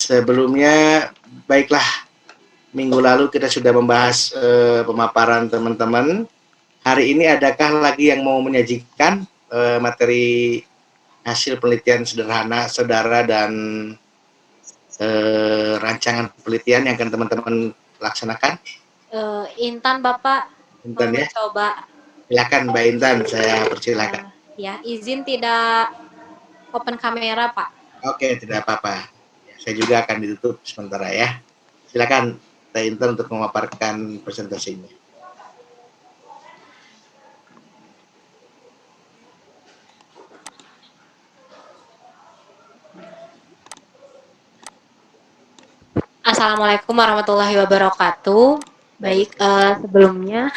Sebelumnya, baiklah, minggu lalu kita sudah membahas pemaparan teman-teman. Hari ini adakah lagi yang mau menyajikan materi hasil penelitian sederhana saudara dan rancangan penelitian yang akan teman-teman laksanakan? Intan, Bapak mau Intan ya, mencoba. silakan Mbak Intan, saya persilakan. Ya, izin tidak open kamera, Pak. Oke, tidak apa-apa. Ya, saya juga akan ditutup sementara ya. Silakan Mbak Intan untuk memaparkan presentasinya. Assalamualaikum warahmatullahi wabarakatuh. Baik, sebelumnya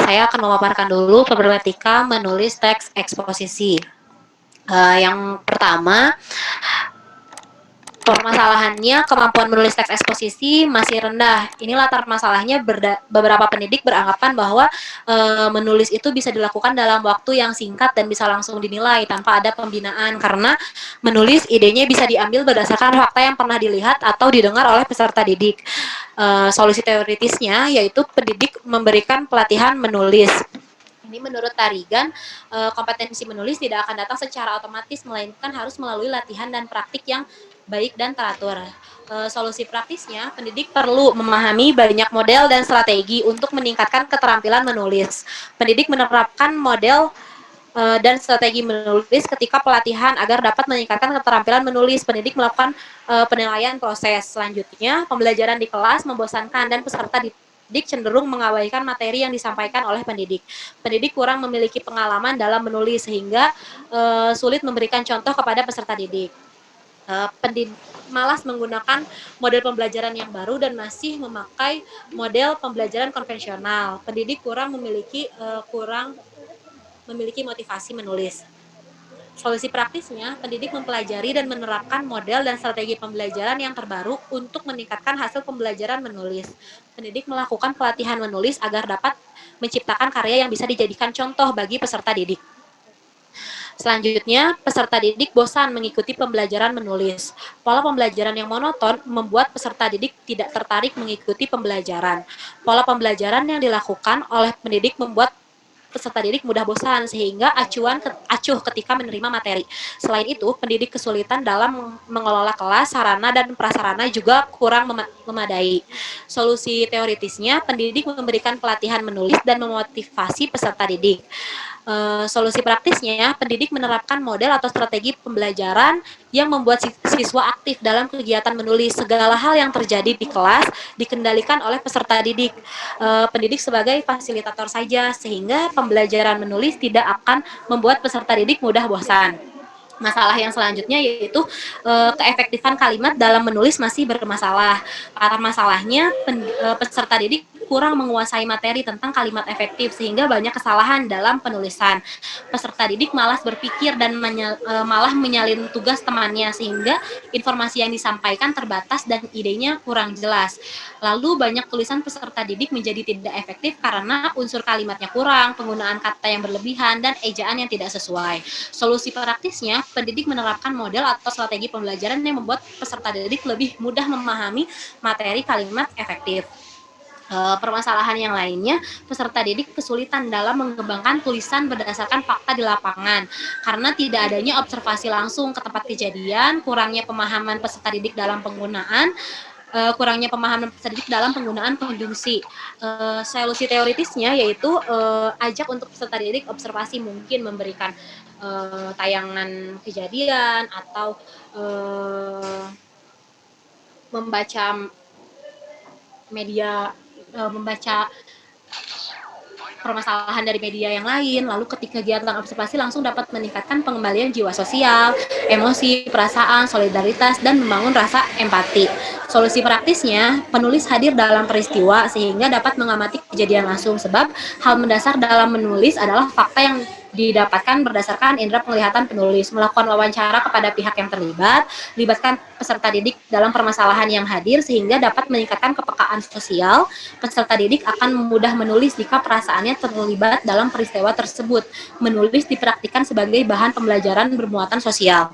saya akan memaparkan dulu problematika menulis teks eksposisi. Yang pertama, permasalahannya kemampuan menulis teks eksposisi masih rendah. Ini latar masalahnya beberapa pendidik beranggapan bahwa menulis itu bisa dilakukan dalam waktu yang singkat dan bisa langsung dinilai tanpa ada pembinaan, karena menulis idenya bisa diambil berdasarkan fakta yang pernah dilihat atau didengar oleh peserta didik. Solusi teoritisnya yaitu pendidik memberikan pelatihan menulis. Ini menurut Tarigan, kompetensi menulis tidak akan datang secara otomatis, melainkan harus melalui latihan dan praktik yang baik dan teratur. Solusi praktisnya, pendidik perlu memahami banyak model dan strategi untuk meningkatkan keterampilan menulis. Pendidik menerapkan model dan strategi menulis ketika pelatihan agar dapat meningkatkan keterampilan menulis. Pendidik melakukan penilaian proses. Selanjutnya, pembelajaran di kelas membosankan dan peserta didik cenderung mengabaikan materi yang disampaikan oleh pendidik. Pendidik kurang memiliki pengalaman dalam menulis sehingga sulit memberikan contoh kepada peserta didik. Pendidik malas menggunakan model pembelajaran yang baru dan masih memakai model pembelajaran konvensional. Pendidik kurang memiliki motivasi menulis. Solusi praktisnya, pendidik mempelajari dan menerapkan model dan strategi pembelajaran yang terbaru untuk meningkatkan hasil pembelajaran menulis. Pendidik melakukan pelatihan menulis agar dapat menciptakan karya yang bisa dijadikan contoh bagi peserta didik. Selanjutnya, peserta didik bosan mengikuti pembelajaran menulis. Pola pembelajaran yang monoton membuat peserta didik tidak tertarik mengikuti pembelajaran. Pola pembelajaran yang dilakukan oleh pendidik membuat peserta didik mudah bosan sehingga acuh ketika menerima materi. Selain itu, pendidik kesulitan dalam mengelola kelas, sarana dan prasarana juga kurang memadai. Solusi teoritisnya, pendidik memberikan pelatihan menulis dan memotivasi peserta didik. Solusi praktisnya, pendidik menerapkan model atau strategi pembelajaran yang membuat siswa aktif dalam kegiatan menulis. Segala hal yang terjadi di kelas dikendalikan oleh peserta didik. Pendidik sebagai fasilitator saja, sehingga pembelajaran menulis tidak akan membuat peserta didik mudah bosan. Masalah yang selanjutnya yaitu keefektifan kalimat dalam menulis masih bermasalah. Akar masalahnya peserta didik kurang menguasai materi tentang kalimat efektif sehingga banyak kesalahan dalam penulisan. Peserta didik malas berpikir dan malah menyalin tugas temannya sehingga informasi yang disampaikan terbatas dan idenya kurang jelas. Lalu banyak tulisan peserta didik menjadi tidak efektif karena unsur kalimatnya kurang, penggunaan kata yang berlebihan, dan ejaan yang tidak sesuai. Solusi praktisnya, pendidik menerapkan model atau strategi pembelajaran yang membuat peserta didik lebih mudah memahami materi kalimat efektif. Permasalahan yang lainnya, peserta didik kesulitan dalam mengembangkan tulisan berdasarkan fakta di lapangan karena tidak adanya observasi langsung ke tempat kejadian, kurangnya pemahaman peserta didik dalam penggunaan konjungsi. Solusi teoritisnya yaitu ajak untuk peserta didik observasi, mungkin memberikan tayangan kejadian atau membaca permasalahan dari media yang lain, lalu ketika kegiatan observasi langsung dapat meningkatkan pengembalian jiwa sosial, emosi, perasaan, solidaritas, dan membangun rasa empati. Solusi praktisnya, penulis hadir dalam peristiwa sehingga dapat mengamati kejadian langsung, sebab hal mendasar dalam menulis adalah fakta yang didapatkan berdasarkan indera penglihatan penulis, melakukan wawancara kepada pihak yang terlibat, libatkan peserta didik dalam permasalahan yang hadir sehingga dapat meningkatkan kepekaan sosial. Peserta didik akan mudah menulis jika perasaannya terlibat dalam peristiwa tersebut. Menulis dipraktikkan sebagai bahan pembelajaran bermuatan sosial.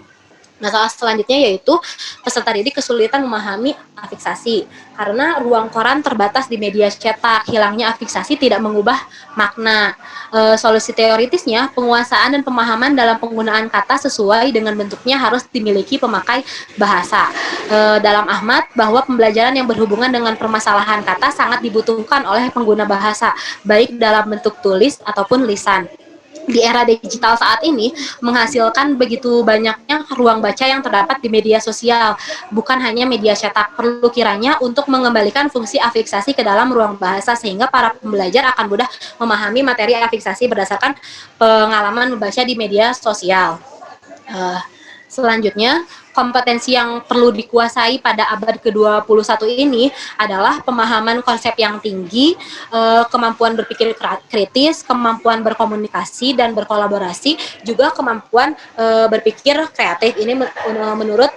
Masalah selanjutnya yaitu peserta didik kesulitan memahami afiksasi karena ruang koran terbatas di media cetak. Hilangnya afiksasi tidak mengubah makna. Solusi teoritisnya, penguasaan dan pemahaman dalam penggunaan kata sesuai dengan bentuknya harus dimiliki pemakai bahasa. Dalam Ahmad, bahwa pembelajaran yang berhubungan dengan permasalahan kata sangat dibutuhkan oleh pengguna bahasa, baik dalam bentuk tulis ataupun lisan. Di era digital saat ini menghasilkan begitu banyaknya ruang baca yang terdapat di media sosial, bukan hanya media cetak. Perlu kiranya untuk mengembalikan fungsi afiksasi ke dalam ruang bahasa sehingga para pembelajar akan mudah memahami materi afiksasi berdasarkan pengalaman membaca di media sosial. Uh, Selanjutnya, kompetensi yang perlu dikuasai pada abad ke-21 ini adalah pemahaman konsep yang tinggi, kemampuan berpikir kritis, kemampuan berkomunikasi dan berkolaborasi, juga kemampuan berpikir kreatif. Ini menurut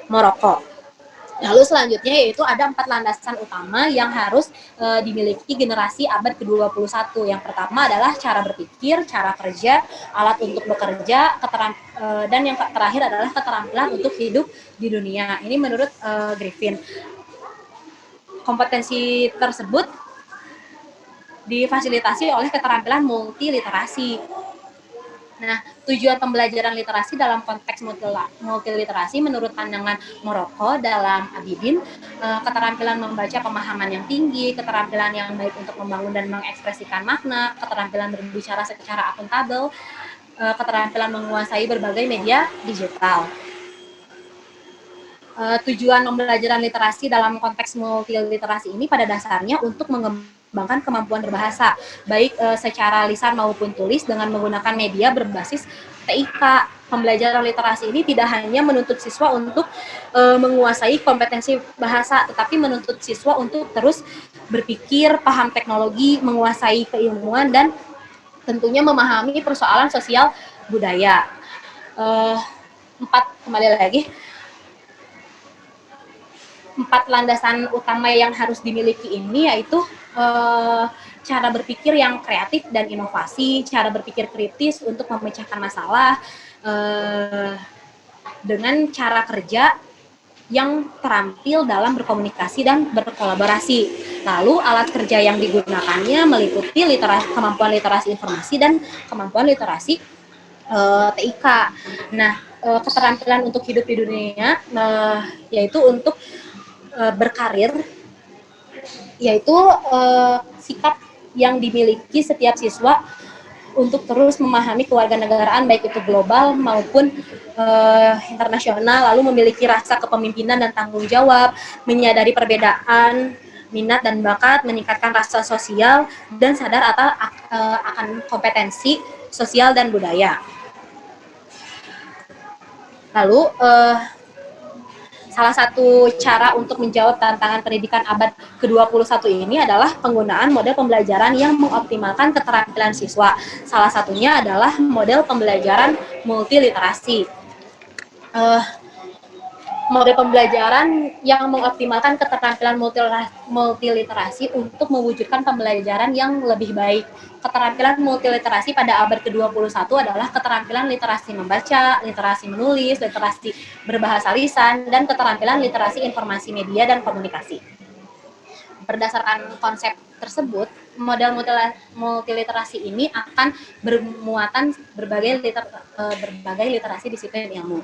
Morocco. Lalu selanjutnya yaitu ada 4 landasan utama yang harus dimiliki generasi abad ke-21. Yang pertama adalah cara berpikir, cara kerja, alat untuk bekerja, dan yang terakhir adalah keterampilan untuk hidup di dunia. Ini menurut Griffin. Kompetensi tersebut difasilitasi oleh keterampilan multiliterasi. Nah, tujuan pembelajaran literasi dalam konteks multiliterasi menurut pandangan Morocco dalam Abidin, keterampilan membaca pemahaman yang tinggi, keterampilan yang baik untuk membangun dan mengekspresikan makna, keterampilan berbicara secara akuntabel, keterampilan menguasai berbagai media digital. Tujuan pembelajaran literasi dalam konteks multiliterasi ini pada dasarnya untuk mengembangkan kemampuan berbahasa, baik secara lisan maupun tulis dengan menggunakan media berbasis TIK. Pembelajaran literasi ini tidak hanya menuntut siswa untuk menguasai kompetensi bahasa, tetapi menuntut siswa untuk terus berpikir, paham teknologi, menguasai keilmuan, dan tentunya memahami persoalan sosial budaya. Kembali lagi, 4 landasan utama yang harus dimiliki ini yaitu cara berpikir yang kreatif dan inovasi, cara berpikir kritis untuk memecahkan masalah, dengan cara kerja yang terampil dalam berkomunikasi dan berkolaborasi. Lalu alat kerja yang digunakannya meliputi kemampuan literasi informasi dan kemampuan literasi TIK. Nah, keterampilan untuk hidup di dunia yaitu untuk berkarir, yaitu sikap yang dimiliki setiap siswa untuk terus memahami kewarganegaraan baik itu global maupun internasional, lalu memiliki rasa kepemimpinan dan tanggung jawab, menyadari perbedaan minat dan bakat, meningkatkan rasa sosial dan sadar akan kompetensi sosial dan budaya. Lalu salah satu cara untuk menjawab tantangan pendidikan abad ke-21 ini adalah penggunaan model pembelajaran yang mengoptimalkan keterampilan siswa. Salah satunya adalah model pembelajaran multiliterasi. Model pembelajaran yang mengoptimalkan keterampilan multiliterasi untuk mewujudkan pembelajaran yang lebih baik. Keterampilan multiliterasi pada abad ke-21 adalah keterampilan literasi membaca, literasi menulis, literasi berbahasa lisan, dan keterampilan literasi informasi media dan komunikasi. Berdasarkan konsep tersebut, model multiliterasi ini akan bermuatan berbagai literasi disiplin ilmu.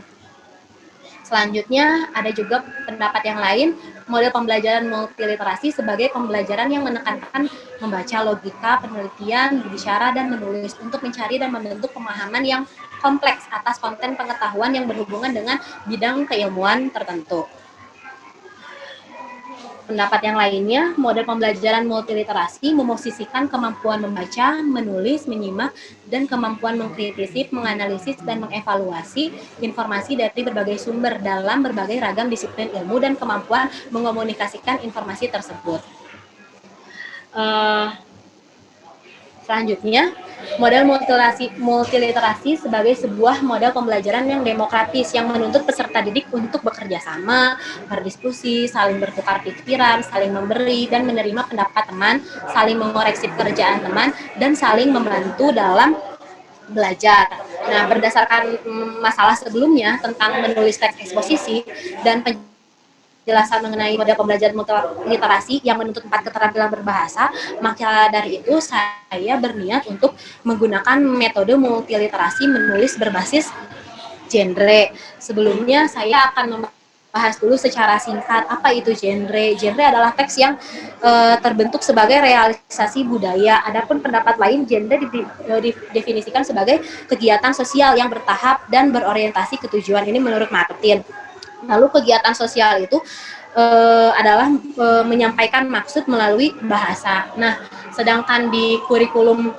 Selanjutnya, ada juga pendapat yang lain, model pembelajaran multiliterasi sebagai pembelajaran yang menekankan membaca logika, penelitian, berbicara, dan menulis untuk mencari dan membentuk pemahaman yang kompleks atas konten pengetahuan yang berhubungan dengan bidang keilmuan tertentu. Pendapat yang lainnya, model pembelajaran multiliterasi memosisikan kemampuan membaca, menulis, menyimak, dan kemampuan mengkritisi, menganalisis, dan mengevaluasi informasi dari berbagai sumber dalam berbagai ragam disiplin ilmu dan kemampuan mengomunikasikan informasi tersebut. Selanjutnya, model multiliterasi sebagai sebuah model pembelajaran yang demokratis yang menuntut peserta didik untuk bekerja sama, berdiskusi, saling bertukar pikiran, saling memberi dan menerima pendapat teman, saling mengoreksi pekerjaan teman, dan saling membantu dalam belajar. Nah, berdasarkan masalah sebelumnya tentang menulis teks eksposisi dan penjelasan mengenai model pembelajaran multiliterasi yang menuntut 4 keterampilan berbahasa, maka dari itu saya berniat untuk menggunakan metode multiliterasi menulis berbasis genre. Sebelumnya saya akan membahas dulu secara singkat apa itu genre. Genre adalah teks yang terbentuk sebagai realisasi budaya. Adapun pendapat lain, genre didefinisikan sebagai kegiatan sosial yang bertahap dan berorientasi ke tujuan. Ini menurut Martin. Lalu kegiatan sosial itu adalah menyampaikan maksud melalui bahasa. Nah, sedangkan di kurikulum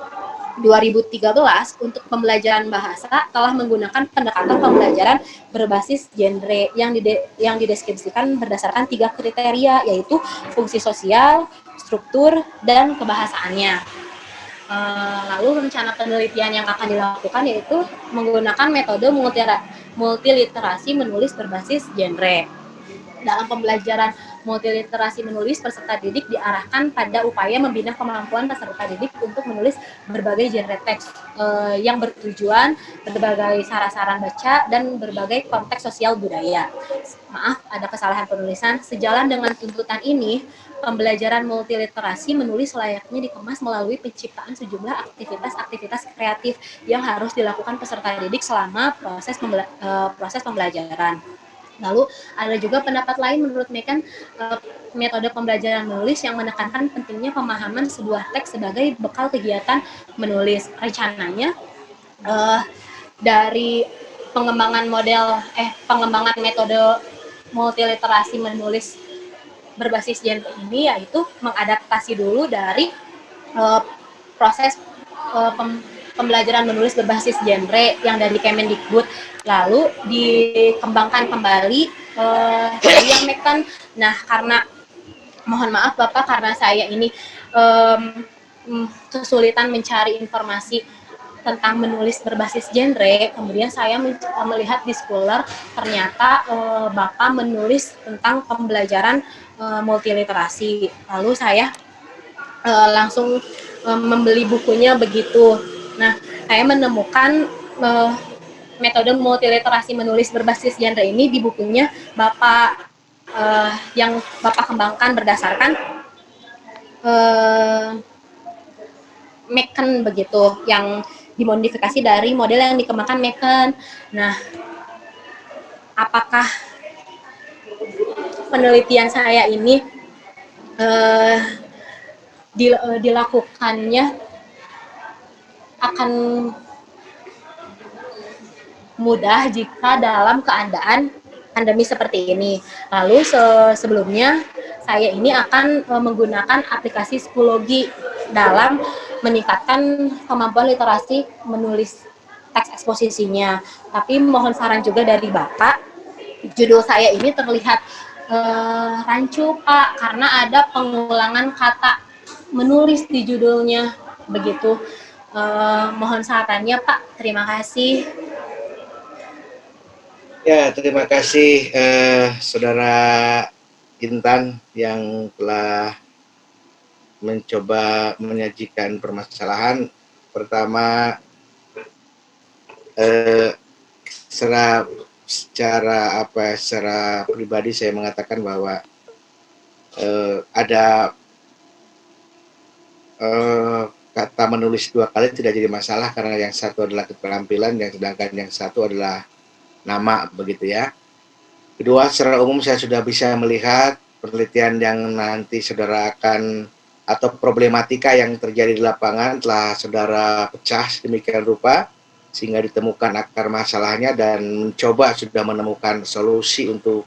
2013 untuk pembelajaran bahasa telah menggunakan pendekatan pembelajaran berbasis genre yang dideskripsikan berdasarkan 3 kriteria, yaitu fungsi sosial, struktur, dan kebahasaannya. Lalu rencana penelitian yang akan dilakukan yaitu menggunakan metode multiliterasi menulis berbasis genre. Dalam pembelajaran multiliterasi menulis, peserta didik diarahkan pada upaya membina kemampuan peserta didik untuk menulis berbagai genre teks yang bertujuan berbagai saran-saran baca dan berbagai konteks sosial budaya. Maaf, ada kesalahan penulisan. Sejalan dengan tuntutan ini, pembelajaran multiliterasi menulis layaknya dikemas melalui penciptaan sejumlah aktivitas-aktivitas kreatif yang harus dilakukan peserta didik selama proses pembelajaran. Lalu ada juga pendapat lain menurut Mekan, metode pembelajaran menulis yang menekankan pentingnya pemahaman sebuah teks sebagai bekal kegiatan menulis. Rencananya dari pengembangan metode multiliterasi menulis berbasis genre ini yaitu mengadaptasi dulu dari proses pembelajaran menulis berbasis genre yang dari Kemendikbud, lalu dikembangkan kembali dari yang Mekan. Nah, karena mohon maaf Bapak, karena saya ini kesulitan mencari informasi tentang menulis berbasis genre, kemudian saya melihat di Scholar ternyata Bapak menulis tentang pembelajaran multiliterasi. Lalu saya langsung membeli bukunya begitu. Nah, saya menemukan metode multiliterasi menulis berbasis genre ini di bukunya Bapak yang Bapak kembangkan berdasarkan Mekan begitu, yang dimodifikasi dari model yang dikembangkan Mekan. Nah, apakah penelitian saya ini dilakukannya akan mudah jika dalam keadaan pandemi seperti ini. Lalu sebelumnya saya ini akan menggunakan aplikasi Schoology dalam meningkatkan kemampuan literasi menulis teks eksposisinya. Tapi mohon saran juga dari Bapak, judul saya ini terlihat rancu Pak, karena ada pengulangan kata menulis di judulnya begitu. Mohon sarannya Pak, terima kasih. Ya, terima kasih Saudara Intan yang telah mencoba menyajikan permasalahan. Pertama, secara pribadi saya mengatakan bahwa ada kata menulis 2 kali tidak jadi masalah karena yang satu adalah keterampilan, yang sedangkan yang satu adalah nama, begitu ya. Kedua, secara umum saya sudah bisa melihat penelitian yang nanti saudara akan atau problematika yang terjadi di lapangan telah saudara pecah sedemikian rupa sehingga ditemukan akar masalahnya dan mencoba sudah menemukan solusi untuk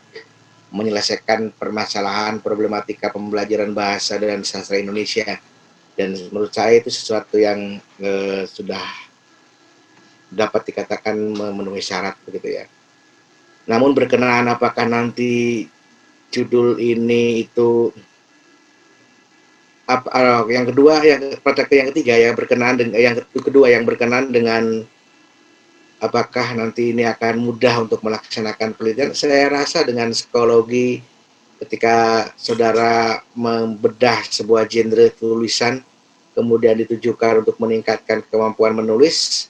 menyelesaikan permasalahan problematika pembelajaran bahasa dan sastra Indonesia. Dan menurut saya itu sesuatu yang sudah dapat dikatakan memenuhi syarat, begitu ya. Namun berkenaan apakah nanti judul ini itu yang kedua, yang ketiga ya berkenaan dengan yang kedua yang berkenaan dengan apakah nanti ini akan mudah untuk melaksanakan penelitian. Saya rasa dengan psikologi ketika saudara membedah sebuah genre tulisan kemudian ditujukan untuk meningkatkan kemampuan menulis,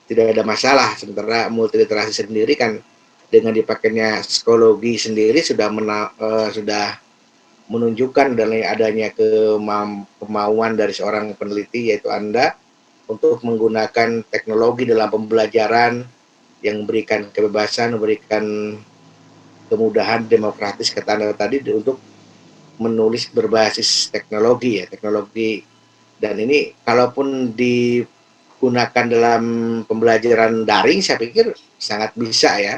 tidak ada masalah. Sementara multiliterasi sendiri kan dengan dipakainya psikologi sendiri sudah menunjukkan adanya kemauan dari seorang peneliti, yaitu Anda, untuk menggunakan teknologi dalam pembelajaran yang memberikan kebebasan, memberikan kemudahan demokratis kata Anda tadi untuk menulis berbasis teknologi ya, teknologi. Dan ini kalaupun digunakan dalam pembelajaran daring, saya pikir sangat bisa ya,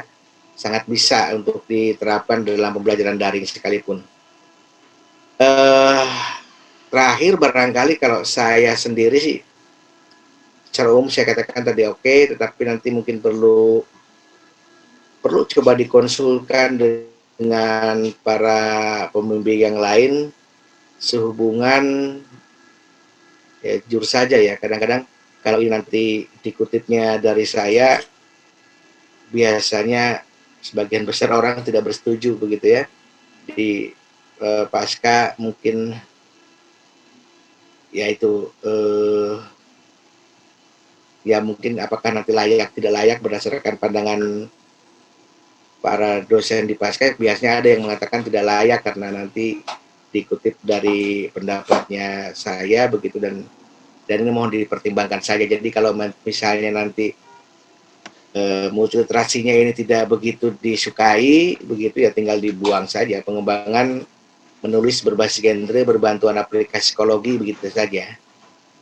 sangat bisa untuk diterapkan dalam pembelajaran daring sekalipun. Terakhir barangkali kalau saya sendiri sih, secara umum saya katakan tadi oke, tetapi nanti mungkin perlu coba dikonsulkan dengan para pembimbing yang lain sehubungan, ya jujur saja ya, kadang-kadang kalau ini nanti dikutipnya dari saya, biasanya sebagian besar orang tidak bersetuju begitu ya. Di pasca mungkin yaitu ya mungkin apakah nanti layak tidak layak berdasarkan pandangan para dosen di pasca, biasanya ada yang mengatakan tidak layak karena nanti dikutip dari pendapatnya saya begitu, dan ini mohon dipertimbangkan saja. Jadi kalau misalnya nanti multiliterasinya ini tidak begitu disukai begitu ya, tinggal dibuang saja. Pengembangan menulis berbasis genre berbantuan aplikasi psikologi begitu saja.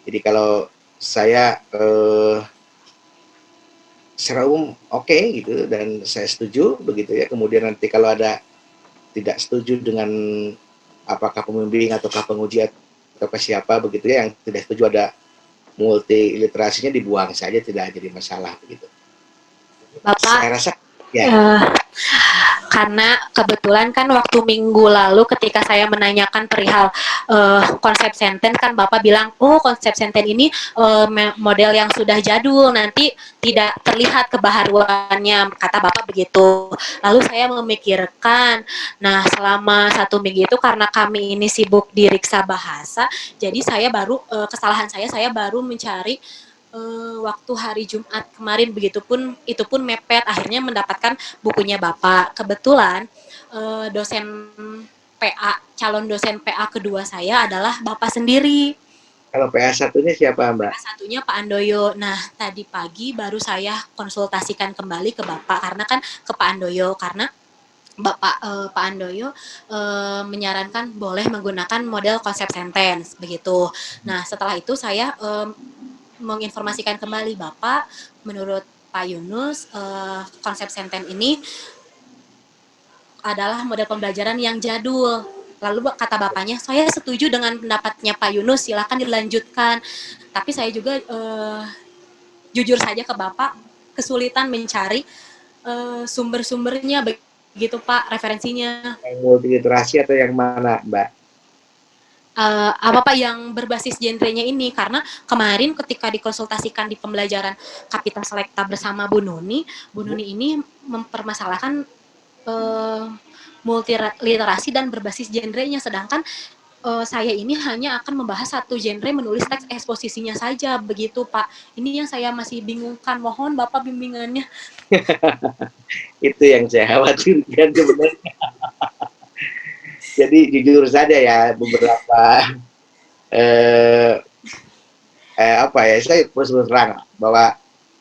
Jadi kalau saya secara umum oke gitu, dan saya setuju begitu ya. Kemudian nanti kalau ada tidak setuju dengan apakah pembimbing ataukah penguji atau siapa begitu ya yang tidak setuju ada multiliterasinya, dibuang saja, tidak jadi masalah begitu. Bapak, Saya rasa ya. karena kebetulan kan waktu minggu lalu ketika saya menanyakan perihal konsep senten, kan Bapak bilang, oh konsep senten ini model yang sudah jadul, nanti tidak terlihat kebaharuannya, kata Bapak begitu. Lalu saya memikirkan, nah selama 1 minggu itu karena kami ini sibuk di Riksa Bahasa, jadi saya baru, kesalahan saya baru mencari waktu hari Jumat kemarin, begitupun itu pun mepet, akhirnya mendapatkan bukunya Bapak. Kebetulan dosen PA, calon dosen PA kedua saya adalah Bapak sendiri. Kalau PA satunya siapa, Mbak? PA satunya Pak Andoyo. Nah, tadi pagi baru saya konsultasikan kembali ke Bapak, karena kan ke Pak Andoyo, karena Pak Andoyo menyarankan boleh menggunakan model konsep sentence begitu. Nah, setelah itu saya menginformasikan kembali Bapak, menurut Pak Yunus konsep senten ini adalah model pembelajaran yang jadul. Lalu kata Bapaknya, saya setuju dengan pendapatnya Pak Yunus, silakan dilanjutkan. Tapi saya juga jujur saja ke Bapak, kesulitan mencari sumber-sumbernya begitu Pak, referensinya. Yang multiliterasi atau yang mana, Mbak? Apa Pak yang berbasis genrenya ini, karena kemarin ketika dikonsultasikan di pembelajaran Kapital Selekta bersama Bu Nuni ini mempermasalahkan multiliterasi dan berbasis genrenya, sedangkan saya ini hanya akan membahas satu genre, menulis teks eksposisinya saja begitu Pak. Ini yang saya masih bingungkan, mohon Bapak bimbingannya. Itu yang saya khawatirkan sebenarnya. Jadi jujur saja ya, beberapa apa ya, saya terus terang bahwa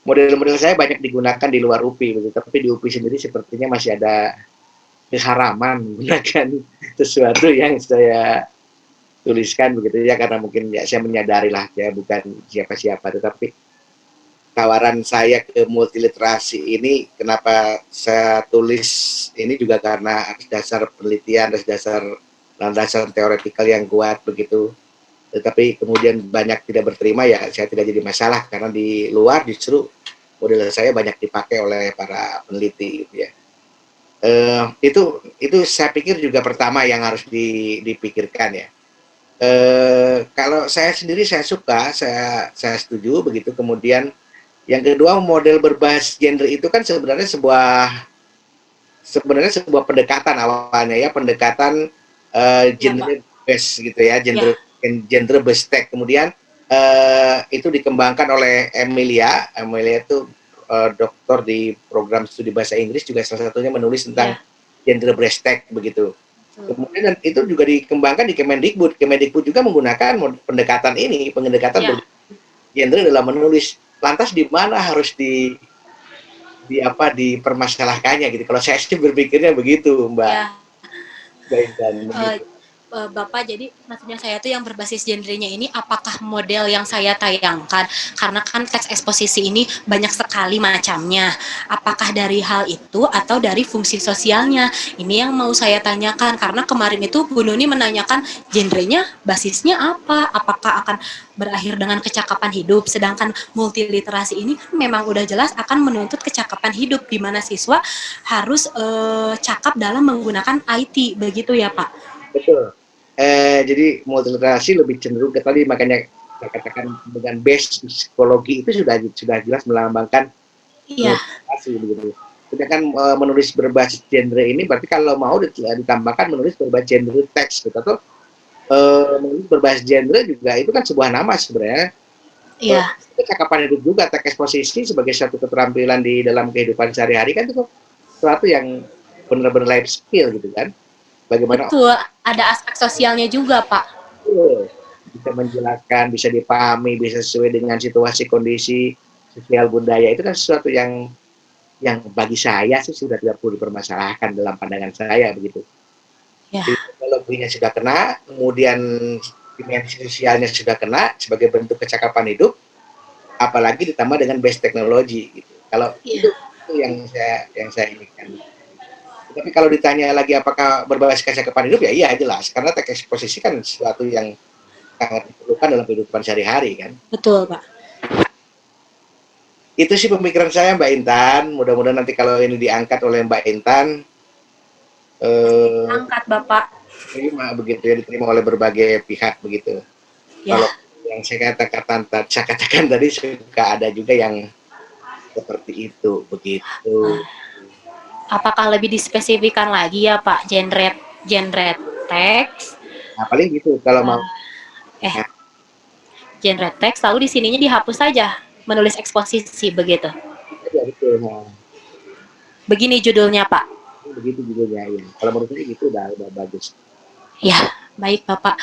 model-model saya banyak digunakan di luar UPI begitu, tapi di UPI sendiri sepertinya masih ada keharaman menggunakan sesuatu yang saya tuliskan begitu ya, karena mungkin ya saya menyadari lah ya bukan siapa-siapa, tetapi tawaran saya ke multiliterasi ini kenapa saya tulis ini juga karena dasar penelitian, dasar landasan teoretikal yang kuat begitu. Tetapi kemudian banyak tidak berterima, ya saya tidak jadi masalah karena di luar justru model saya banyak dipakai oleh para peneliti gitu ya. Itu saya pikir juga pertama yang harus dipikirkan ya. Kalau saya sendiri saya suka, saya setuju begitu. Kemudian yang kedua, model berbasis gender itu kan sebenarnya sebuah pendekatan awalnya ya, pendekatan gender based gitu ya, gender based tech. Kemudian itu dikembangkan oleh Emilia itu doktor di program studi bahasa Inggris juga salah satunya menulis tentang gender breastek begitu. Kemudian itu juga dikembangkan di Kemendikbud. Kemendikbud juga menggunakan pendekatan ini, pendekatan gender dalam menulis. Lantas di mana harus dipermasalahkannya gitu. Kalau saya sih berpikirnya begitu, Mbak. Bapak, jadi maksudnya saya tuh yang berbasis genrenya ini apakah model yang saya tayangkan, karena kan teks eksposisi ini banyak sekali macamnya, apakah dari hal itu atau dari fungsi sosialnya, ini yang mau saya tanyakan. Karena kemarin itu Bu Nuni menanyakan genrenya basisnya apa, apakah akan berakhir dengan kecakapan hidup, sedangkan multiliterasi ini kan memang udah jelas akan menuntut kecakapan hidup, di mana siswa harus cakap dalam menggunakan IT, begitu ya Pak? Betul. Jadi multiliterasi lebih cenderung ke tadi, makanya saya katakan dengan base psikologi itu sudah jelas melambangkan multiliterasi begitu. Sedangkan menulis berbasis genre ini berarti kalau mau ditambahkan menulis berbasis genre teks gitu, atau menulis berbasis genre juga itu kan sebuah nama sebenarnya. Kecakapan hidup juga, teks eksposisi sebagai satu keterampilan di dalam kehidupan sehari-hari kan itu sesuatu yang benar-benar life skill gitu kan. Bagaimana? Betul, ada aspek sosialnya juga, Pak. Bisa menjelaskan, bisa dipahami, bisa sesuai dengan situasi, kondisi, sosial, budaya. Itu kan sesuatu yang bagi saya sih sudah tidak perlu dipermasalahkan dalam pandangan saya begitu. Teknologinya sudah kena, kemudian dimensi sosialnya sudah kena sebagai bentuk kecakapan hidup, apalagi ditambah dengan base teknologi gitu. Kalau itu yang saya inginkan. Tapi kalau ditanya lagi apakah berbasis kecakapan hidup, ya iya jelas, karena teks eksposisi kan sesuatu yang sangat diperlukan dalam kehidupan sehari-hari kan. Betul, Pak. Itu sih pemikiran saya, Mbak Intan. Mudah-mudahan nanti kalau ini diangkat oleh Mbak Intan, angkat Bapak. Diterima oleh berbagai pihak begitu. Kalau yang saya katakan tadi suka ada juga yang seperti itu begitu. Apakah lebih dispesifikan lagi ya Pak, genre teks? Nah, paling gitu kalau mau. Genre teks, lalu di sininya dihapus saja, menulis eksposisi begitu. Ya, betul. Nah. Begini judulnya Pak. Begitu judulnya ya. Kalau menurut saya gitu udah bagus. Ya, baik Bapak.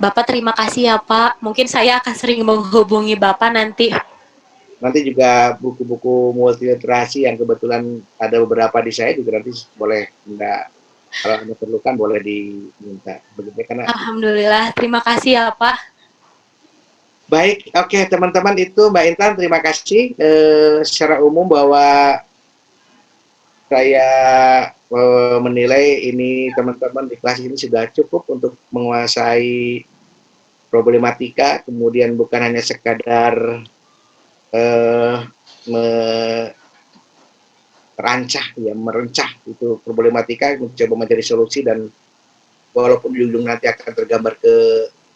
Bapak terima kasih ya Pak. Mungkin saya akan sering menghubungi Bapak nanti. Nanti juga buku-buku multiliterasi yang kebetulan ada beberapa di saya juga nanti boleh kalau Anda perlukan boleh diminta. Begitu karena. Alhamdulillah, terima kasih ya Pak. Baik, oke teman-teman, itu Mbak Intan terima kasih. Secara umum bahwa saya menilai ini teman-teman di kelas ini sudah cukup untuk menguasai problematika, kemudian bukan hanya sekadar merencah itu problematika, mencoba mencari solusi, dan walaupun di ujung nanti akan tergambar ke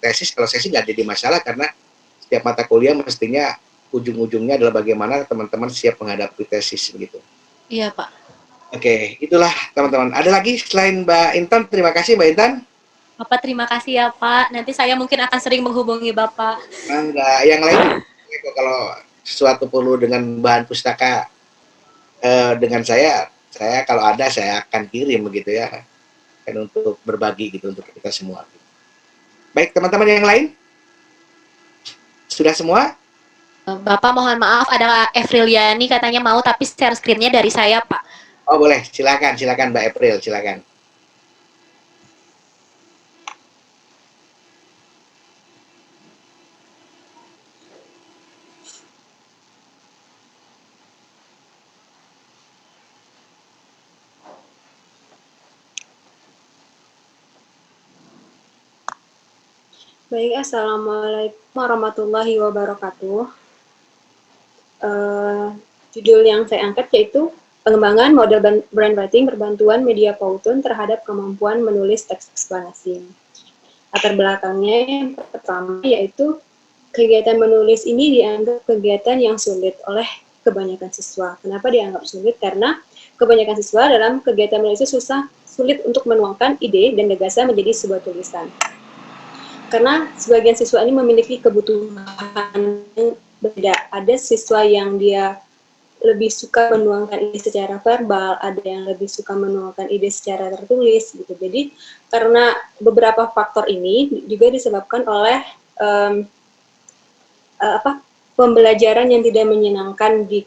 tesis, kalau saya sih nggak jadi masalah karena setiap mata kuliah mestinya ujung-ujungnya adalah bagaimana teman-teman siap menghadapi tesis begitu. Iya Pak. Oke, itulah teman-teman. Ada lagi selain Mbak Intan? Terima kasih Mbak Intan. Bapak terima kasih ya Pak. Nanti saya mungkin akan sering menghubungi Bapak. Enggak, yang lain kalau sesuatu perlu dengan bahan pustaka dengan saya kalau ada saya akan kirim begitu ya, kan untuk berbagi gitu untuk kita semua. Baik teman-teman yang lain, sudah semua? Bapak mohon maaf, ada Evriliani katanya mau, tapi share screen-nya dari saya Pak. Oh boleh, silakan Mbak April, silakan. Baik, Assalamualaikum warahmatullahi wabarakatuh. Judul yang saya angkat yaitu pengembangan model brand writing berbantuan media Powtoon terhadap kemampuan menulis teks eksplanasi. Latar belakangnya yang pertama yaitu kegiatan menulis ini dianggap kegiatan yang sulit oleh kebanyakan siswa. Kenapa dianggap sulit? Karena kebanyakan siswa dalam kegiatan menulis itu sulit untuk menuangkan ide dan gagasan menjadi sebuah tulisan. Karena sebagian siswa ini memiliki kebutuhan beda. Ada siswa yang dia lebih suka menuangkan ide secara verbal, ada yang lebih suka menuangkan ide secara tertulis gitu. Jadi karena beberapa faktor ini juga disebabkan oleh pembelajaran yang tidak menyenangkan di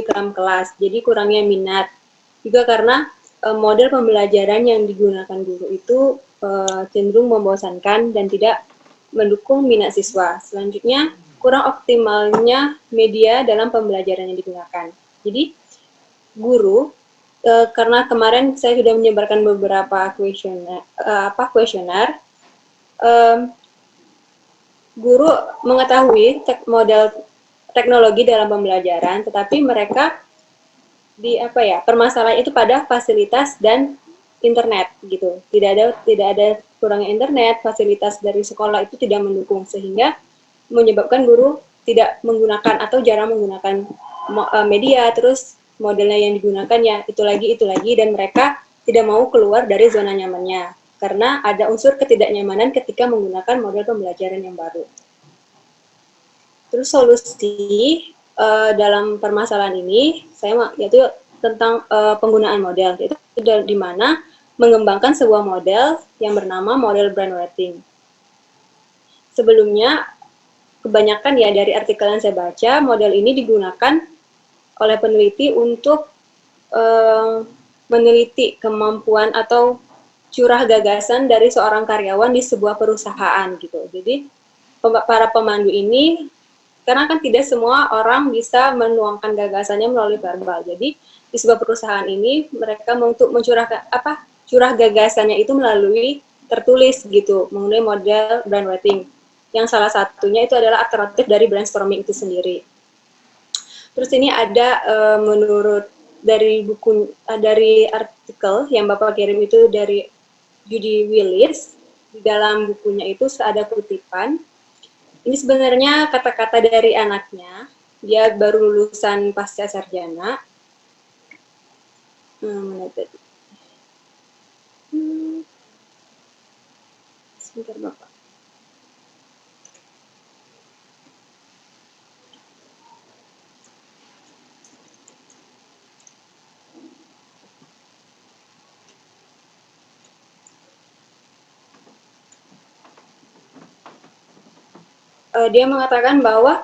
dalam kelas. Jadi kurangnya minat. Juga karena model pembelajaran yang digunakan guru itu cenderung membosankan dan tidak mendukung minat siswa. Selanjutnya, kurang optimalnya media dalam pembelajaran yang digunakan. Jadi, guru, karena kemarin saya sudah menyebarkan beberapa kuesioner, guru mengetahui model teknologi dalam pembelajaran, tetapi mereka permasalahan itu pada fasilitas dan internet gitu. Tidak ada kurangnya internet, fasilitas dari sekolah itu tidak mendukung sehingga menyebabkan guru tidak menggunakan atau jarang menggunakan media, terus modelnya yang digunakan ya itu lagi dan mereka tidak mau keluar dari zona nyamannya karena ada unsur ketidaknyamanan ketika menggunakan model pembelajaran yang baru. Terus solusi dalam permasalahan ini yaitu tentang penggunaan model, yaitu di mana mengembangkan sebuah model yang bernama model brainwriting. Sebelumnya kebanyakan ya dari artikel yang saya baca, model ini digunakan oleh peneliti untuk meneliti kemampuan atau curah gagasan dari seorang karyawan di sebuah perusahaan gitu. Jadi para pemandu ini karena kan tidak semua orang bisa menuangkan gagasannya melalui verbal. Jadi di sebuah perusahaan ini mereka untuk mencurahkan curah gagasannya itu melalui tertulis gitu, mengenai model brainwriting. Yang salah satunya itu adalah alternatif dari brainstorming itu sendiri. Terus ini ada menurut dari dari artikel yang Bapak kirim itu dari Judy Willis, di dalam bukunya itu ada kutipan. Ini sebenarnya kata-kata dari anaknya, dia baru lulusan pasca sarjana. Mana tadi? Sebentar Bapak. Dia mengatakan bahwa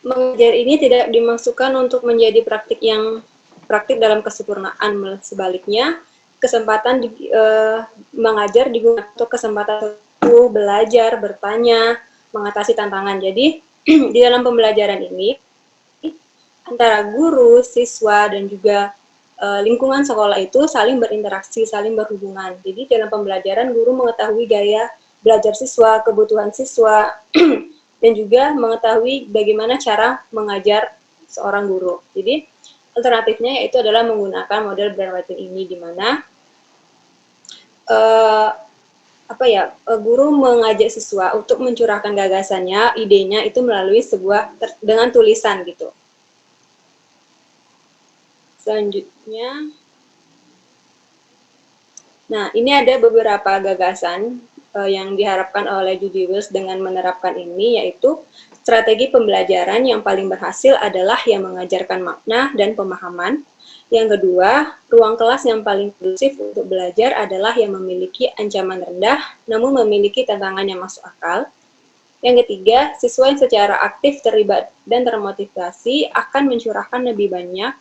mengajar ini tidak dimaksudkan untuk menjadi praktik dalam kesempurnaan, sebaliknya kesempatan mengajar digunakan untuk kesempatan belajar, bertanya, mengatasi tantangan. Jadi di dalam pembelajaran ini antara guru, siswa dan juga lingkungan sekolah itu saling berinteraksi, saling berhubungan. Jadi dalam pembelajaran guru mengetahui gaya belajar siswa, kebutuhan siswa dan juga mengetahui bagaimana cara mengajar seorang guru. Jadi alternatifnya yaitu adalah menggunakan model brainwriting ini, di mana guru mengajak siswa untuk mencurahkan gagasannya, idenya itu melalui dengan tulisan gitu. Selanjutnya, nah ini ada beberapa gagasan yang diharapkan oleh Judy Willis dengan menerapkan ini, yaitu strategi pembelajaran yang paling berhasil adalah yang mengajarkan makna dan pemahaman. Yang kedua, ruang kelas yang paling kondusif untuk belajar adalah yang memiliki ancaman rendah, namun memiliki tantangan yang masuk akal. Yang ketiga, siswa yang secara aktif terlibat dan termotivasi akan mencurahkan lebih banyak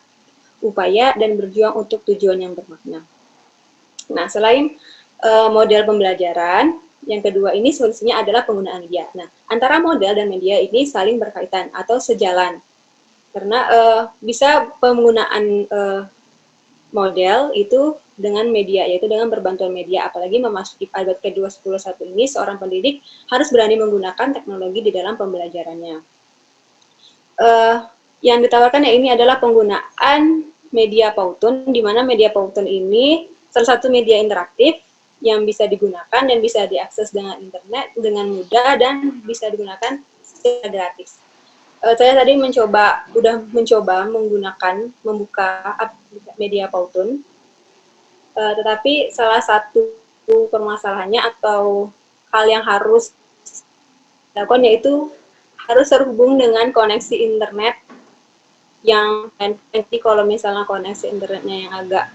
upaya dan berjuang untuk tujuan yang bermakna. Nah, selain model pembelajaran, yang kedua ini solusinya adalah penggunaan media. Nah, antara model dan media ini saling berkaitan atau sejalan. Karena bisa penggunaan model itu dengan media, yaitu dengan berbantuan media. Apalagi memasuki abad ke-21 ini, seorang pendidik harus berani menggunakan teknologi di dalam pembelajarannya. Yang ditawarkan ya ini adalah penggunaan media Powtoon, di mana media Powtoon ini salah satu media interaktif yang bisa digunakan dan bisa diakses dengan internet dengan mudah dan bisa digunakan secara gratis. Saya tadi udah mencoba membuka media Powtoon, tetapi salah satu permasalahannya atau hal yang harus dilakukan yaitu harus terhubung dengan koneksi internet yang nanti kalau misalnya koneksi internetnya yang agak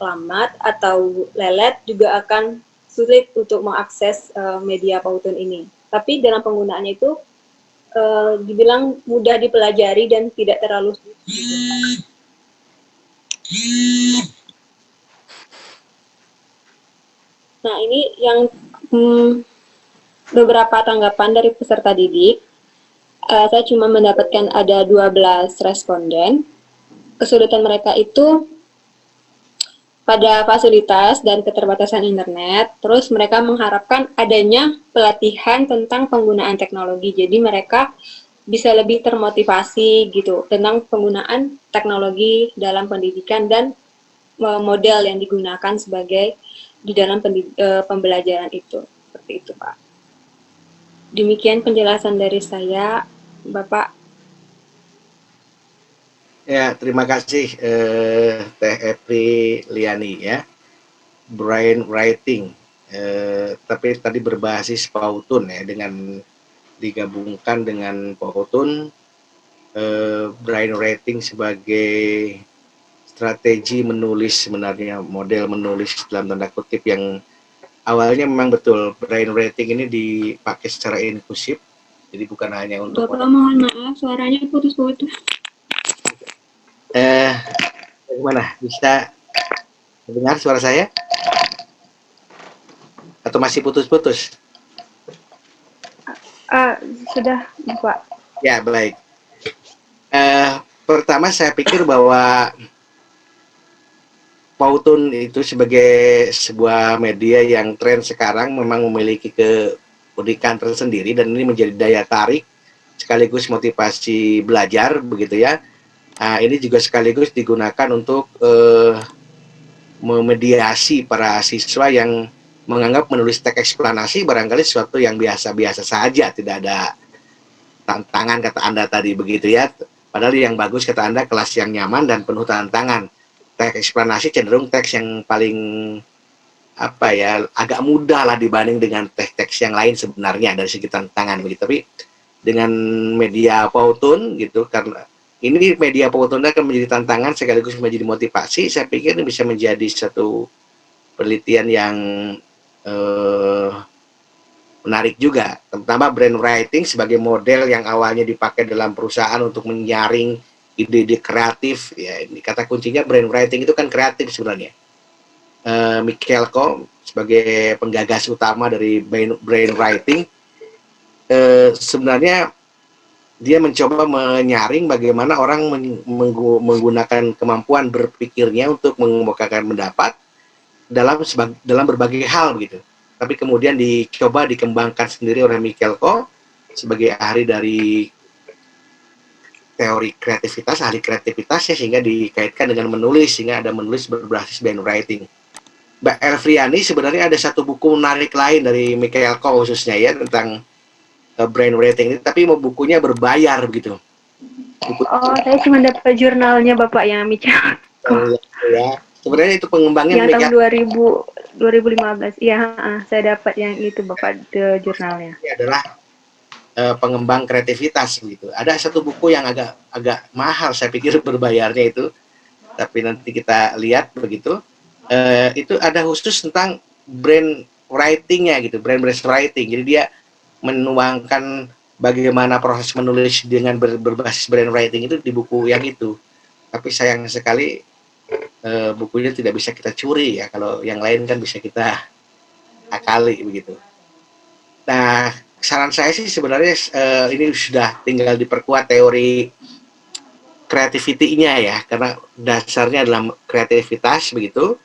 lambat atau lelet juga akan sulit untuk mengakses media Powtoon ini. Tapi dalam penggunaannya itu dibilang mudah dipelajari dan tidak terlalu sulit. Nah, ini yang beberapa tanggapan dari peserta didik. Saya cuma mendapatkan ada 12 responden. Kesulitan mereka itu pada fasilitas dan keterbatasan internet. Terus mereka mengharapkan adanya pelatihan tentang penggunaan teknologi. Jadi mereka bisa lebih termotivasi gitu tentang penggunaan teknologi dalam pendidikan dan model yang digunakan sebagai di dalam pembelajaran itu. Seperti itu, Pak. Demikian penjelasan dari saya, Bapak. Ya, terima kasih Teh Epri Liani ya. Brain writing, tapi tadi berbasis Powtoon ya, dengan digabungkan dengan Powtoon, brain writing sebagai strategi menulis, sebenarnya model menulis dalam tanda kutip yang awalnya memang betul brain writing ini dipakai secara inklusif, jadi bukan hanya untuk Bapak mohon maaf, suaranya putus-putus. bagaimana, bisa dengar suara saya atau masih putus-putus? Sudah, Bapak. Ya, baik. Pertama saya pikir bahwa Powtoon itu sebagai sebuah media yang tren sekarang memang memiliki keunikan tersendiri dan ini menjadi daya tarik sekaligus motivasi belajar begitu ya. Ini juga sekaligus digunakan untuk memediasi para siswa yang menganggap menulis teks eksplanasi barangkali sesuatu yang biasa-biasa saja, tidak ada tantangan kata Anda tadi begitu ya. Padahal yang bagus kata Anda kelas yang nyaman dan penuh tantangan. Teks eksplanasi cenderung teks yang paling apa ya, agak mudah lah dibanding dengan teks-teks yang lain sebenarnya dari segi tantangan begitu. Tapi dengan media Powtoon gitu, karena ini media Powtoon akan menjadi tantangan sekaligus menjadi motivasi, saya pikir ini bisa menjadi satu penelitian yang menarik juga, terutama brain writing sebagai model yang awalnya dipakai dalam perusahaan untuk menyaring ide-ide kreatif. Ya, ini kata kuncinya brain writing itu kan kreatif sebenarnya. Michael Ko sebagai penggagas utama dari brain writing, sebenarnya dia mencoba menyaring bagaimana orang menggunakan kemampuan berpikirnya untuk mengemukakan pendapat dalam berbagai hal begitu. Tapi kemudian dicoba dikembangkan sendiri oleh Michael Ko sebagai ahli dari teori kreativitas, ahli kreativitas ya, sehingga dikaitkan dengan menulis, sehingga ada menulis berbasis brain writing. Mbak Elfriani sebenarnya ada satu buku menarik lain dari Michael Ko khususnya ya tentang brain writing ini, tapi bukunya berbayar begitu. Saya cuma dapat jurnalnya Bapak yang Michael Ko. Ya, sebenarnya itu pengembangnya yang tahun 2015. Iya, saya dapat yang itu Bapak, jurnalnya. Ini adalah pengembang kreativitas gitu. Ada satu buku yang agak mahal saya pikir berbayarnya itu, tapi nanti kita lihat begitu. Itu ada khusus tentang brain writing-nya gitu, brain writing. Jadi dia menuangkan bagaimana proses menulis dengan berbasis brain writing itu di buku yang itu. Tapi sayang sekali bukunya tidak bisa kita curi ya, kalau yang lain kan bisa kita akali begitu. Nah, saran saya sih sebenarnya ini sudah tinggal diperkuat teori creativity-nya ya, karena dasarnya adalah kreativitas begitu.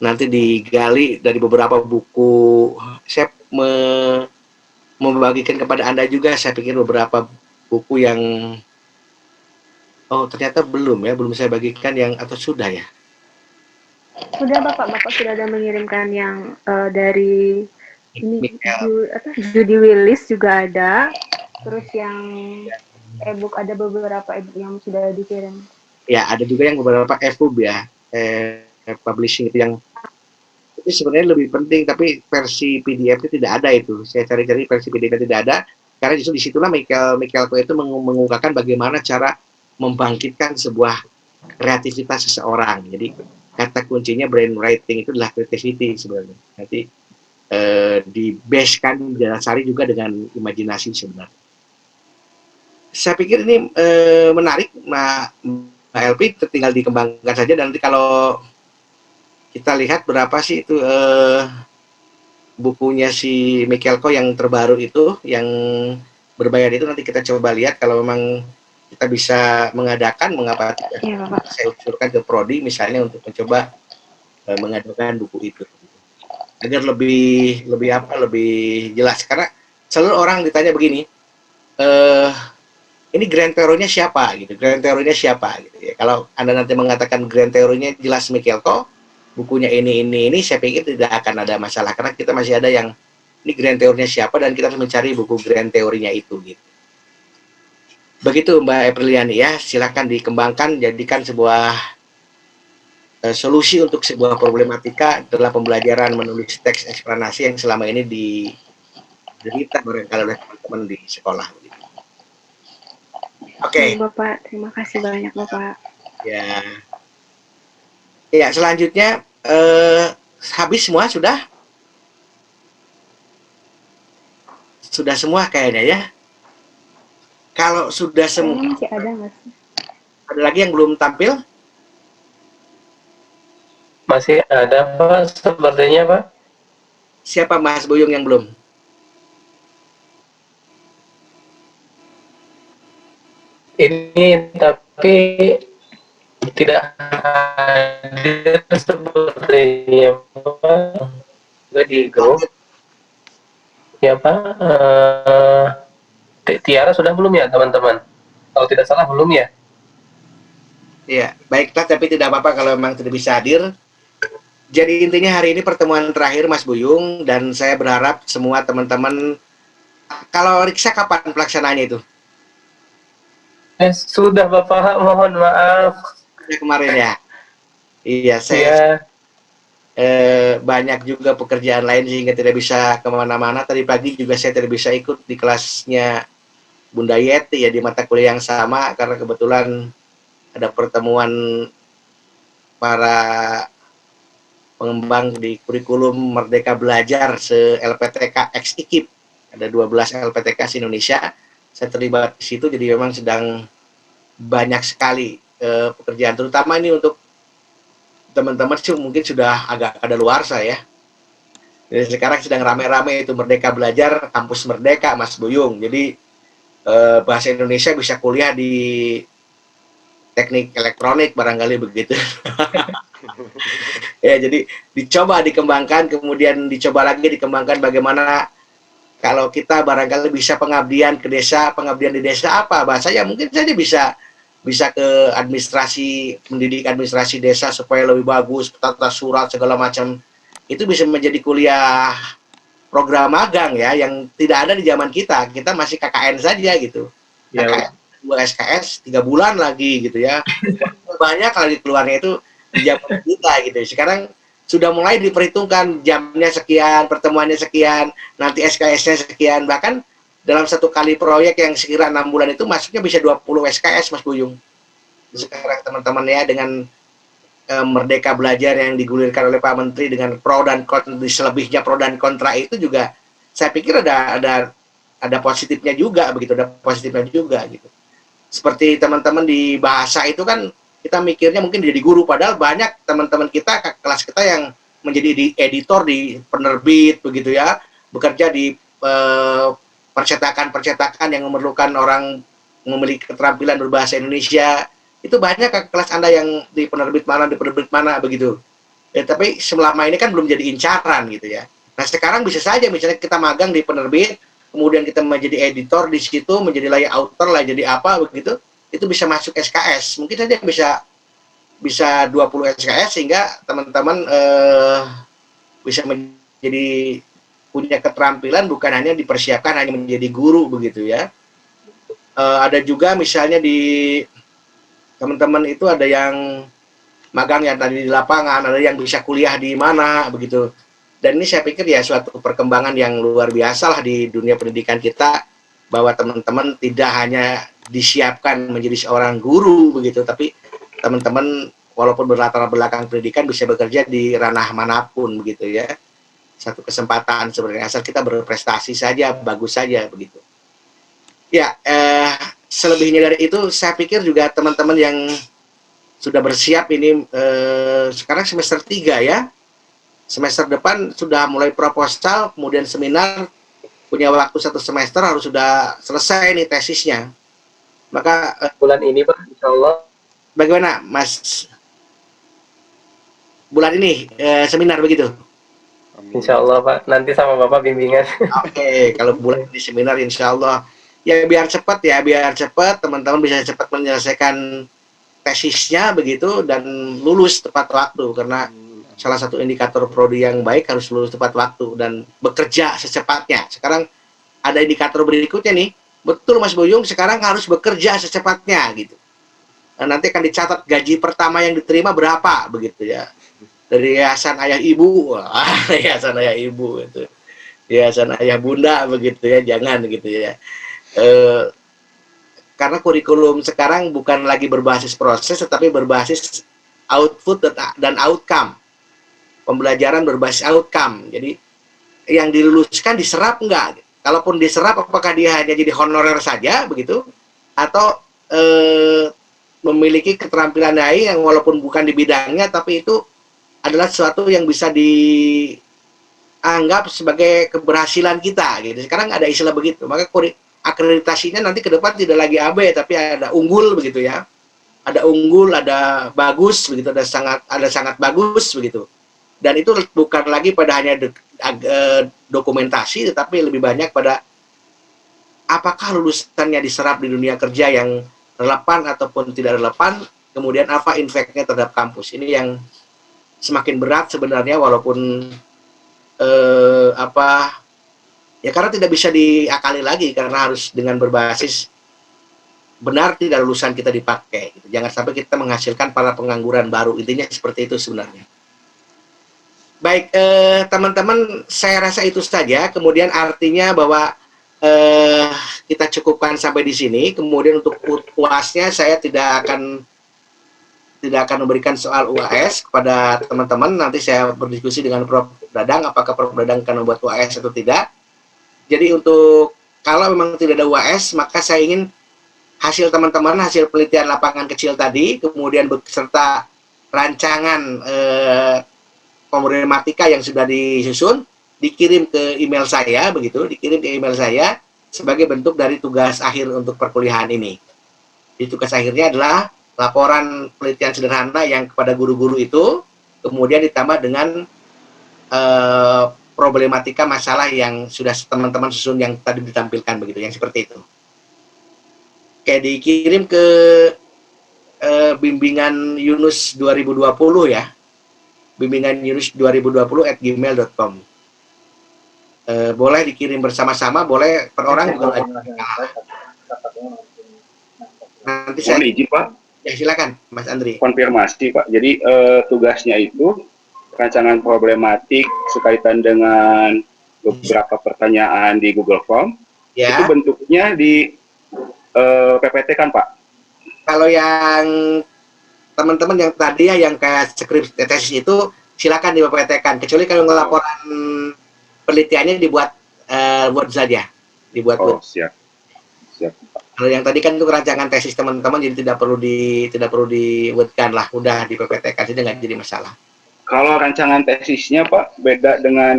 Nanti digali dari beberapa buku. Saya membagikan kepada Anda juga, saya pikir beberapa buku yang ternyata belum saya bagikan yang, atau sudah ya? Sudah Bapak sudah ada mengirimkan yang dari ini Judy Willis juga ada. Terus yang e-book ada beberapa e-book yang sudah dikirim. Ya, ada juga yang beberapa e-book ya, publishing itu yang itu sebenarnya lebih penting, tapi versi PDF itu tidak ada itu. Saya cari-cari versi PDF tidak ada. Karena justru disitulah Michael Coe itu mengungkapkan bagaimana cara membangkitkan sebuah kreativitas seseorang. Jadi kata kuncinya brainwriting itu adalah creativity sebenarnya. Nanti di-base-kan, didasari juga dengan imajinasi sebenarnya. Saya pikir ini menarik, Mbak LP, tinggal dikembangkan saja. Dan nanti kalau kita lihat berapa sih itu bukunya si Michael Coe yang terbaru itu, yang berbayar itu, nanti kita coba lihat kalau memang kita bisa mengadakan, mengapa tidak. Iya, Bapak. Saya usulkan ke Prodi misalnya untuk mencoba mengadakan buku itu agar lebih lebih jelas, karena selalu orang ditanya begini, ini grand teorinya siapa gitu, gitu ya. Kalau Anda nanti mengatakan grand teorinya jelas Michael Coe, bukunya ini, saya pikir tidak akan ada masalah, karena kita masih ada yang ini grand teorinya siapa, dan kita harus mencari buku grand teorinya itu gitu. Begitu Mbak Apriliani ya, silakan dikembangkan, jadikan sebuah solusi untuk sebuah problematika dalam pembelajaran menulis teks eksplanasi yang selama ini diderita barangkali oleh teman-teman di sekolah. Oke. Bapak, terima kasih banyak Bapak. Ya. Ya, selanjutnya habis semua sudah? Sudah semua kayaknya ya. Kalau sudah semua, masih ada nggak sih? Ada lagi yang belum tampil? Masih ada Pak, sepertinya Pak. Siapa Mas Buyung yang belum? Ini tapi tidak hadir sepertinya Pak. Juga di grup. Ya Pak, Tiara sudah belum ya teman-teman? Kalau tidak salah belum ya? Iya, baiklah, tapi tidak apa-apa kalau memang tidak bisa hadir. Jadi intinya hari ini pertemuan terakhir Mas Buyung, dan saya berharap semua teman-teman, kalau Riksa kapan pelaksanaannya itu? Sudah Bapak, mohon maaf. Kemarin ya? Iya, saya banyak juga pekerjaan lain sehingga tidak bisa kemana-mana. Tadi pagi juga saya tidak bisa ikut di kelasnya Bunda Yeti ya, di mata kuliah yang sama, karena kebetulan ada pertemuan para pengembang di kurikulum Merdeka Belajar se-LPTK X-IKIP. Ada 12 LPTK se-Indonesia. Saya terlibat di situ, jadi memang sedang banyak sekali pekerjaan, terutama ini untuk teman-teman sih mungkin sudah agak kadaluarsa ya. Jadi sekarang sedang rame-rame itu Merdeka Belajar, Kampus Merdeka, Mas Buyung. Jadi bahasa Indonesia bisa kuliah di teknik elektronik barangkali begitu. Ya, jadi dicoba dikembangkan, kemudian dicoba lagi dikembangkan bagaimana kalau kita barangkali bisa pengabdian ke desa, pengabdian di desa apa bahasanya, mungkin saja bisa ke administrasi, mendidik administrasi desa supaya lebih bagus, tata surat segala macam. Itu bisa menjadi kuliah program magang ya, yang tidak ada di zaman kita. Kita masih KKN saja gitu. Ya. KKN 2 SKS 3 bulan lagi gitu ya. Banyak lagi keluarnya itu di zaman kita gitu. Sekarang sudah mulai diperhitungkan jamnya sekian, pertemuannya sekian, nanti SKS-nya sekian, bahkan dalam satu kali proyek yang sekira 6 bulan itu masuknya bisa 20 SKS Mas Buyung. Sekarang teman-teman ya, dengan Merdeka Belajar yang digulirkan oleh Pak Menteri dengan pro dan kontra, selebihnya pro dan kontra itu juga saya pikir ada positifnya juga begitu, ada positifnya juga gitu. Seperti teman-teman di bahasa itu kan kita mikirnya mungkin jadi guru, padahal banyak teman-teman kita, kelas kita yang menjadi editor di penerbit begitu ya, bekerja di percetakan yang memerlukan orang memiliki keterampilan berbahasa Indonesia. Itu banyak kelas Anda yang di penerbit mana begitu. Ya, tapi selama ini kan belum jadi incaran gitu ya. Nah sekarang bisa saja misalnya kita magang di penerbit, kemudian kita menjadi editor di situ, menjadi layouter lah, jadi apa begitu, itu bisa masuk SKS. Mungkin saja bisa 20 SKS sehingga teman-teman bisa menjadi punya keterampilan, bukan hanya dipersiapkan hanya menjadi guru begitu ya. Ada juga misalnya di teman-teman itu ada yang magang yang tadi di lapangan, ada yang bisa kuliah di mana begitu. Dan ini saya pikir ya suatu perkembangan yang luar biasa lah di dunia pendidikan kita, bahwa teman-teman tidak hanya disiapkan menjadi seorang guru begitu, tapi teman-teman walaupun berlatar belakang pendidikan bisa bekerja di ranah manapun begitu ya. Satu kesempatan sebenarnya, asal kita berprestasi saja, bagus saja begitu. Ya, selebihnya dari itu saya pikir juga teman-teman yang sudah bersiap ini sekarang semester 3 ya. Semester depan sudah mulai proposal, kemudian seminar, punya waktu 1 semester harus sudah selesai nih tesisnya. Maka Bulan ini Pak, insya Allah. bagaimana Mas? Bulan ini seminar begitu? Insya Allah Pak, nanti sama Bapak bimbingan. Oke, kalau bulan di seminar insya Allah ya biar cepat teman-teman bisa cepat menyelesaikan tesisnya begitu dan lulus tepat waktu, karena salah satu indikator prodi yang baik harus lulus tepat waktu dan bekerja secepatnya. Sekarang ada indikator berikutnya nih, betul Mas Buyung, sekarang harus bekerja secepatnya gitu. Nah, nanti akan dicatat gaji pertama yang diterima berapa begitu ya. Dari yayasan ayah ibu, wah, yayasan ayah ibu itu, yayasan ayah bunda begitu ya, jangan gitu ya. Karena kurikulum sekarang bukan lagi berbasis proses, tetapi berbasis output dan outcome. Pembelajaran berbasis outcome. Jadi yang diluluskan diserap enggak? Kalaupun diserap, apakah dia hanya jadi honorer saja begitu, atau memiliki keterampilan lain yang walaupun bukan di bidangnya, tapi itu adalah sesuatu yang bisa dianggap sebagai keberhasilan kita gitu. Sekarang ada istilah begitu. Maka akreditasinya nanti ke depan tidak lagi AB, tapi ada unggul begitu ya. Ada unggul, ada bagus begitu, ada sangat bagus begitu. Dan itu bukan lagi pada hanya dokumentasi, tetapi lebih banyak pada apakah lulusannya diserap di dunia kerja yang relevan ataupun tidak relevan, kemudian apa impact-nya terhadap kampus. Ini yang semakin berat sebenarnya, walaupun ya karena tidak bisa diakali lagi, karena harus dengan berbasis benar tidak lulusan kita dipakai gitu. Jangan sampai kita menghasilkan para pengangguran baru, intinya seperti itu sebenarnya. Baik, teman-teman, saya rasa itu saja. Kemudian artinya bahwa kita cukupkan sampai di sini. Kemudian untuk UAS-nya saya tidak akan memberikan soal UAS kepada teman-teman. Nanti saya berdiskusi dengan Prof. Dadang, apakah Prof. Dadang akan membuat UAS atau tidak. Jadi untuk kalau memang tidak ada UAS, maka saya ingin hasil teman-teman, hasil penelitian lapangan kecil tadi, kemudian beserta rancangan problematika yang sudah disusun, dikirim ke email saya, begitu, dikirim ke email saya sebagai bentuk dari tugas akhir untuk perkuliahan ini. Jadi tugas akhirnya adalah laporan penelitian sederhana yang kepada guru-guru itu, kemudian ditambah dengan problematika masalah yang sudah teman-teman susun yang tadi ditampilkan begitu, yang seperti itu. Oke, dikirim ke bimbingan Yunus 2020 ya. Bimbingan Yunus 2020@gmail.com. Boleh dikirim bersama-sama, boleh per orang juga. Nanti saya izin Pak. Ya silakan Mas Andri. Konfirmasi Pak. Jadi tugasnya itu rancangan problematik sekaitan dengan beberapa pertanyaan di Google Form. Ya. Itu bentuknya di PPT kan Pak? Kalau yang teman-teman yang tadi ya, yang kayak skrip tesis itu silakan di PPT-kan. Kecuali kalau laporan penelitiannya dibuat Word saja, dibuat Word. Siap. Kalau yang tadi kan itu rancangan tesis teman-teman, jadi tidak perlu di Word-kan lah, udah di PPT-kan, jadi nggak jadi masalah. Kalau rancangan tesisnya Pak beda dengan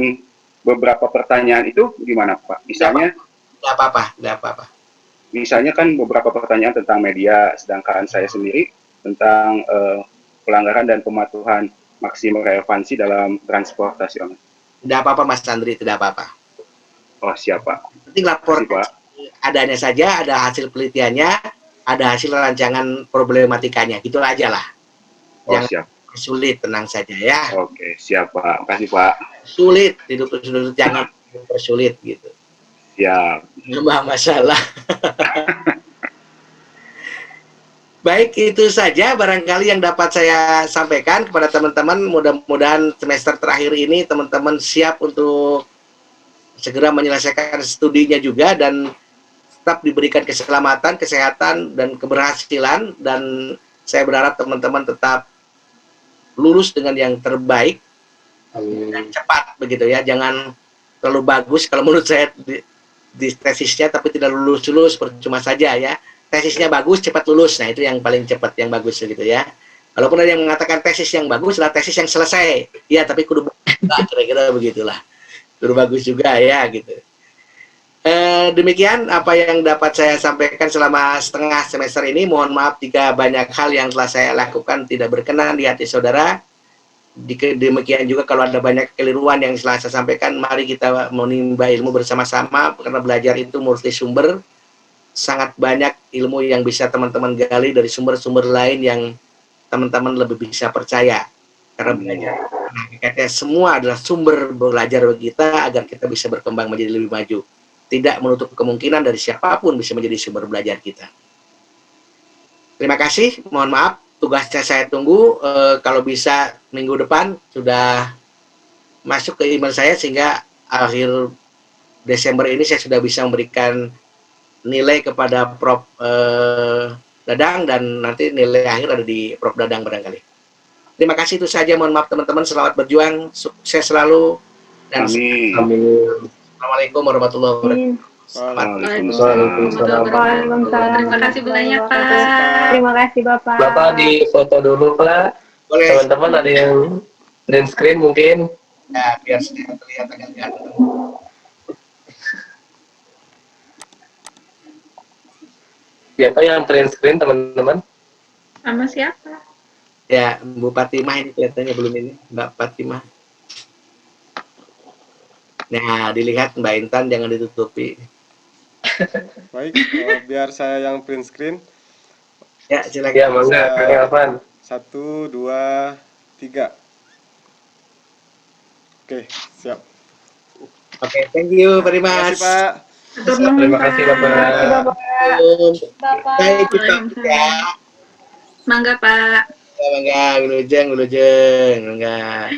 beberapa pertanyaan itu gimana Pak? Misalnya? Nggak apa-apa. Misalnya kan beberapa pertanyaan tentang media, sedangkan saya sendiri tentang pelanggaran dan pematuhan maksimum relevansi dalam transportasi online. Tidak apa-apa Mas Andri, tidak apa-apa. Oh siap Pak. Penting lapor adanya saja, ada hasil penelitiannya, ada hasil rancangan problematikanya, gitu aja lah. Oh siap. Sulit, tenang saja ya. Oke, siap Pak. Makasih Pak. Sulit, jangan persulit gitu. Siap. Nambah masalah. Baik, itu saja barangkali yang dapat saya sampaikan kepada teman-teman. Mudah-mudahan semester terakhir ini teman-teman siap untuk segera menyelesaikan studinya juga, dan tetap diberikan keselamatan, kesehatan, dan keberhasilan, dan saya berharap teman-teman tetap lulus dengan yang terbaik dan cepat begitu ya. Jangan terlalu bagus kalau menurut saya di tesisnya tapi tidak lulus percuma saja ya. Tesisnya bagus cepat lulus, nah itu yang paling cepat, yang bagus gitu ya. Kalaupun ada yang mengatakan tesis yang bagus adalah tesis yang selesai, ya tapi kudu kira-kira begitulah, kudu bagus juga ya gitu. Demikian apa yang dapat saya sampaikan selama setengah semester ini. Mohon maaf jika banyak hal yang telah saya lakukan tidak berkenan di hati saudara. Demikian juga kalau ada banyak keliruan yang telah saya sampaikan, mari kita menimba ilmu bersama-sama, karena belajar itu multi sumber. Sangat banyak ilmu yang bisa teman-teman gali dari sumber-sumber lain yang teman-teman lebih bisa percaya. Karena belajar, hakikatnya semua adalah sumber belajar bagi kita agar kita bisa berkembang menjadi lebih maju. Tidak menutup kemungkinan dari siapapun bisa menjadi sumber belajar kita. Terima kasih, mohon maaf, tugasnya saya tunggu. Kalau bisa minggu depan sudah masuk ke email saya, sehingga akhir Desember ini saya sudah bisa memberikan nilai kepada Prof. Dadang, dan nanti nilai akhir ada di Prof. Dadang barangkali. Terima kasih, itu saja. Mohon maaf teman-teman, selamat berjuang, sukses selalu, dan Amin. Assalamualaikum warahmatullahi wabarakatuh. Waalaikumsalam. Waalaikumsalam. Terima kasih banyak, Pak. Terima kasih Bapak. Bapak di foto dulu, Pak. Boleh Teman-teman ada yang print screen mungkin. ya, biar sedikit terlihat agak ganteng. Siapa yang print screen, teman-teman? Sama siapa? Ya, Bu Fatimah ini kelihatannya belum ini, Mbak Fatimah. Nah, dilihat Mbak Intan, jangan ditutupi. Baik, biar saya yang print screen. Ya, silakan. Ya, mangga, Kang Elvan. 1, 2, 3. Oke, siap. Oke, thank you very Terima much. kasih, Pak. Terima kasih, Bapak. Baik, kita ya. Mangga, Pak. Mangga, wilujeng, wilujeng, mangga.